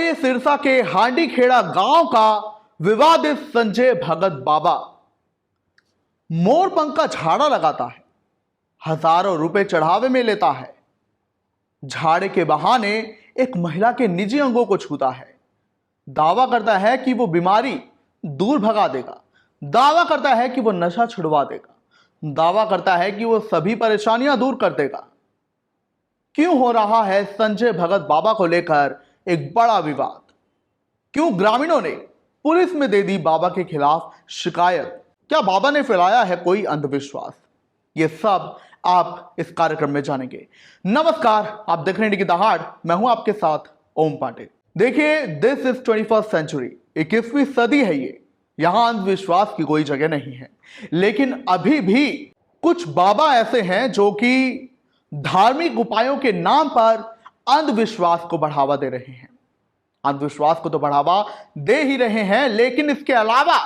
है ये सिरसा के हांडी खेड़ा गांव का विवादित संजय भगत बाबा। मोरपंख का झाड़ा लगाता है, हजारों रुपए चढ़ावे में लेता है, झाड़े के बहाने एक महिला के निजी अंगों को छूता है, दावा करता है कि वो बीमारी दूर भगा देगा, दावा करता है कि वो नशा छुड़वा देगा, दावा करता है कि वो सभी परेशानियां दूर कर देगा। क्यों हो रहा है संजय भगत बाबा को लेकर एक बड़ा विवाद? क्यों ग्रामीणों ने पुलिस में दे दी बाबा के खिलाफ शिकायत? क्या बाबा ने फैलाया है कोई अंधविश्वास? ये सब आप इस कार्यक्रम में जानेंगे। नमस्कार, आप देख रहे हैं की दहाड़, मैं हूं आपके साथ ओम पांडे। देखिए, दिस इज 21st सेंचुरी, 21वीं सदी है ये। यहां अंधविश्वास की कोई जगह नहीं है, लेकिन अभी भी कुछ बाबा ऐसे हैं जो कि धार्मिक उपायों के नाम पर अंधविश्वास को बढ़ावा दे रहे हैं। अंधविश्वास को तो बढ़ावा दे ही रहे हैं, लेकिन इसके अलावा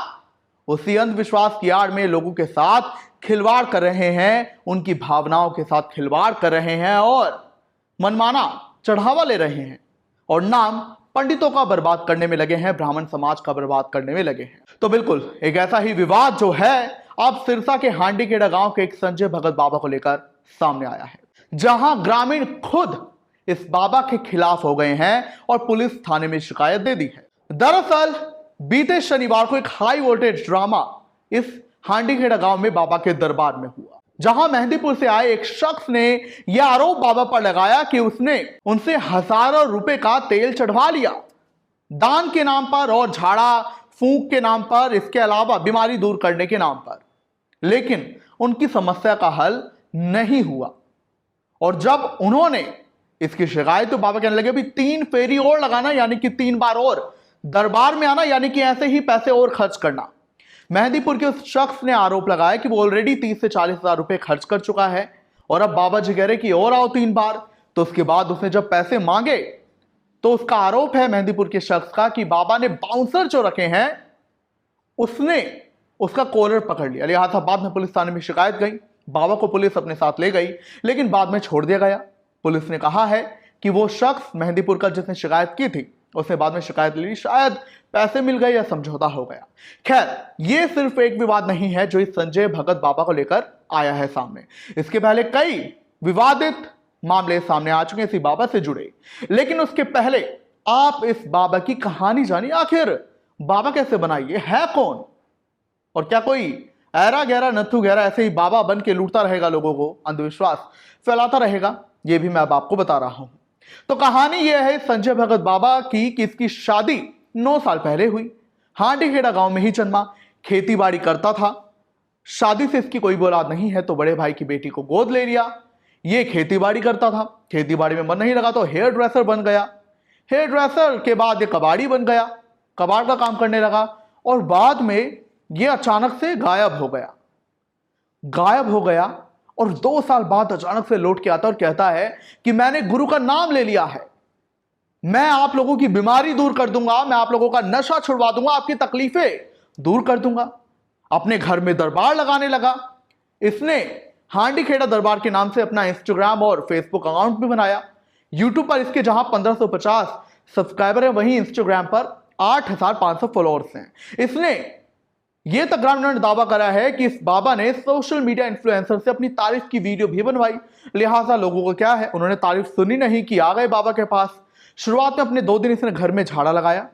उसी अंधविश्वास की आड़ में लोगों के साथ खिलवाड़ कर रहे हैं, उनकी भावनाओं के साथ खिलवाड़ कर रहे हैं और मनमाना चढ़ावा ले रहे हैं और नाम पंडितों का बर्बाद करने में लगे हैं, ब्राह्मण समाज का बर्बाद करने में लगे हैं। तो बिल्कुल एक ऐसा ही विवाद जो है अब सिरसा के हांडी खेड़ा गांव के एक संजय भगत बाबा को लेकर सामने आया है, जहां ग्रामीण खुद इस बाबा के खिलाफ हो गए हैं और पुलिस थाने में शिकायत दे दी है। दरअसल बीते शनिवार को एक हाई वोल्टेज ड्रामा इस हांडी खेड़ा गांव में बाबा के दरबार में हुआ, जहां मेहंदीपुर से आए एक शख्स ने यह आरोप बाबा पर लगाया कि उसने उनसे हजारों रुपए का तेल चढ़वा लिया दान के नाम पर और झाड़ा फूंक के नाम पर, इसके अलावा बीमारी दूर करने के नाम पर, लेकिन उनकी समस्या का हल नहीं हुआ। और जब उन्होंने इसकी शिकायत तो बाबा कहने लगे भी 3 फेरी और लगाना, यानी कि 3 बार और दरबार में आना, यानी कि ऐसे ही पैसे और खर्च करना। मेहंदीपुर के उस शख्स ने आरोप लगाया कि वो ऑलरेडी 30 से 40 हजार रुपए खर्च कर चुका है और अब बाबा जी कह रहे कि और आओ 3 बार। तो उसके बाद उसने जब पैसे मांगे तो उसका आरोप है मेहंदीपुर के शख्स का कि बाबा ने बाउंसर जो रखे हैं उसने उसका कॉलर पकड़ लिया। लिहाजा बाद में पुलिस थाने में शिकायत गई, बाबा को पुलिस अपने साथ ले गई, लेकिन बाद में छोड़ दिया गया। पुलिस ने कहा है कि वो शख्स मेहंदीपुर का जिसने शिकायत की थी उसने बाद में शिकायत ली, शायद पैसे मिल गए या समझौता हो गया। खैर, ये सिर्फ एक विवाद नहीं है जो इस संजय भगत बाबा को लेकर आया है सामने। इसके पहले कई विवादित मामले सामने आ चुके हैं इसी बाबा से जुड़े, लेकिन उसके पहले आप इस बाबा की कहानी जानिए। आखिर बाबा कैसे बनाई, ये है कौन और क्या कोई ऐरा गहरा नथु गहरा ऐसे ही बाबा बन के लूटता रहेगा, लोगों को अंधविश्वास फैलाता रहेगा? ये भी मैं अब आपको बता रहा हूं। तो कहानी यह है संजय भगत बाबा की कि इसकी शादी 9 साल पहले हुई। हांडी खेड़ा गांव में ही जन्मा, खेती बाड़ी करता था। शादी से इसकी कोई औलाद नहीं है तो बड़े भाई की बेटी को गोद ले लिया। ये खेती बाड़ी करता था, खेती बाड़ी में मन नहीं लगा तो हेयर ड्रेसर बन गया। हेयर ड्रेसर के बाद ये कबाड़ी बन गया, कबाड़ का काम करने लगा और बाद में ये अचानक से गायब हो गया और 2 साल बाद अचानक से लौट के आता और कहता है कि मैंने गुरु का नाम ले लिया है, मैं आप लोगों की बीमारी दूर कर दूंगा, मैं आप लोगों का नशा छुड़वा दूंगा, आपकी तकलीफें दूर कर दूंगा। अपने घर में दरबार लगाने लगा। इसने हांडी खेड़ा दरबार के नाम से अपना इंस्टाग्राम और फेसबुक अकाउंट भी बनाया। यूट्यूब पर इसके जहां 1550 सब्सक्राइबर हैं, वहीं इंस्टाग्राम पर 8500 फॉलोअर्स हैं। इसने ये तक ग्रामीणों ने दावा करा है कि इस बाबा ने सोशल मीडिया इन्फ्लुएंसर से अपनी तारीफ की वीडियो भी बनवाई। लिहाजा लोगों को क्या है, उन्होंने तारीफ सुनी नहीं कि आ गए बाबा के पास। शुरुआत में अपने 2 दिन इसने घर में झाड़ा लगाया,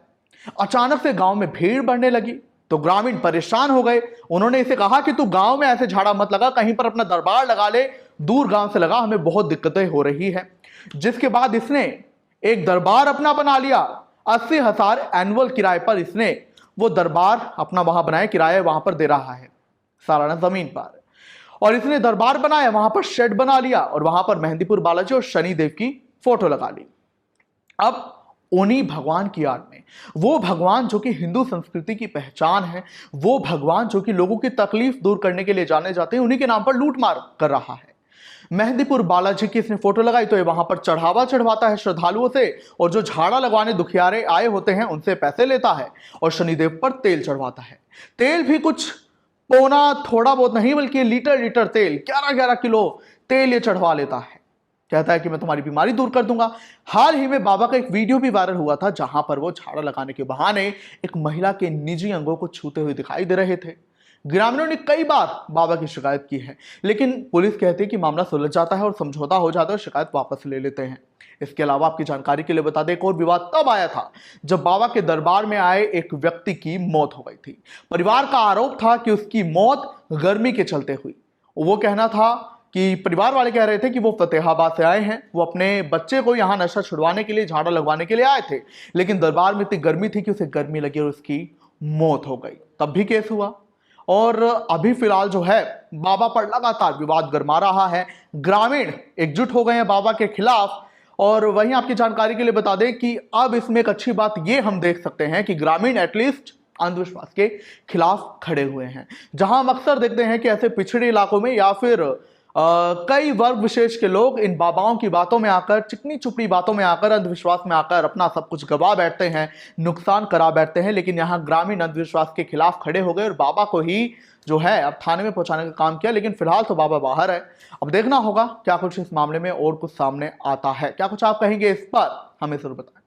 अचानक से गांव में भीड़ बढ़ने लगी तो ग्रामीण परेशान हो गए। उन्होंने इसे कहा कि तू गांव में ऐसे झाड़ा मत लगा, कहीं पर अपना दरबार लगा ले, दूर गांव से लगा, हमें बहुत दिक्कतें हो रही है। जिसके बाद इसने एक दरबार अपना बना लिया। 80,000 एनुअल किराए पर इसने वो दरबार अपना वहां बनाया, किराया वहां पर दे रहा है सालाना जमीन पर। और इसने दरबार बनाया, वहां पर शेड बना लिया और वहां पर मेहंदीपुर बालाजी और शनिदेव की फोटो लगा ली। अब उन्हीं भगवान की आड़ में, वो भगवान जो कि हिंदू संस्कृति की पहचान है, वो भगवान जो कि लोगों की तकलीफ दूर करने के लिए जाने जाते हैं, उन्हीं के नाम पर लूटमार कर रहा है। मेहंदीपुर बालाजी की इसने फोटो लगाई तो ये वहां पर चढ़ावा चढ़वाता है श्रद्धालुओं से, और जो झाड़ा लगवाने दुखियारे आए होते हैं उनसे पैसे लेता है और शनिदेव पर तेल चढ़वाता है। तेल भी कुछ पौना थोड़ा बहुत नहीं बल्कि लीटर तेल, 11-11 किलो तेल ये चढ़वा लेता है। कहता है कि मैं तुम्हारी बीमारी दूर कर दूंगा। हाल ही में बाबा का एक वीडियो भी वायरल हुआ था जहां पर वो झाड़ा लगाने के बहाने एक महिला के निजी अंगों को छूते हुए दिखाई दे रहे थे। ग्रामीणों ने कई बार बाबा की शिकायत की है, लेकिन पुलिस कहती है कि मामला सुलझ जाता है और समझौता हो जाता है और शिकायत वापस ले लेते हैं। इसके अलावा आपकी जानकारी के लिए बता दें, एक और विवाद तब आया था जब बाबा के दरबार में आए एक व्यक्ति की मौत हो गई थी। परिवार का आरोप था कि उसकी मौत गर्मी के चलते हुई। वो कहना था कि परिवार वाले कह रहे थे कि वो फतेहाबाद से आए हैं, वो अपने बच्चे को यहाँ नशा छुड़वाने के लिए, झाड़ा लगवाने के लिए आए थे, लेकिन दरबार में इतनी गर्मी थी कि उसे गर्मी लगी और उसकी मौत हो गई। तब भी केस हुआ और अभी फिलहाल जो है बाबा पर लगातार विवाद गरमा रहा है। ग्रामीण एकजुट हो गए हैं बाबा के खिलाफ। और वहीं आपकी जानकारी के लिए बता दें कि अब इसमें एक अच्छी बात यह हम देख सकते हैं कि ग्रामीण एटलीस्ट अंधविश्वास के खिलाफ खड़े हुए हैं। जहां हम अक्सर देखते हैं कि ऐसे पिछड़े इलाकों में या फिर कई वर्ग विशेष के लोग इन बाबाओं की बातों में आकर, चिकनी चुपड़ी बातों में आकर, अंधविश्वास में आकर अपना सब कुछ गवा बैठते हैं, नुकसान करा बैठते हैं। लेकिन यहाँ ग्रामीण अंधविश्वास के खिलाफ खड़े हो गए और बाबा को ही जो है अब थाने में पहुंचाने का काम किया। लेकिन फिलहाल तो बाबा बाहर है। अब देखना होगा क्या कुछ इस मामले में और कुछ सामने आता है। क्या कुछ आप कहेंगे इस पर, हमें जरूर बताएं।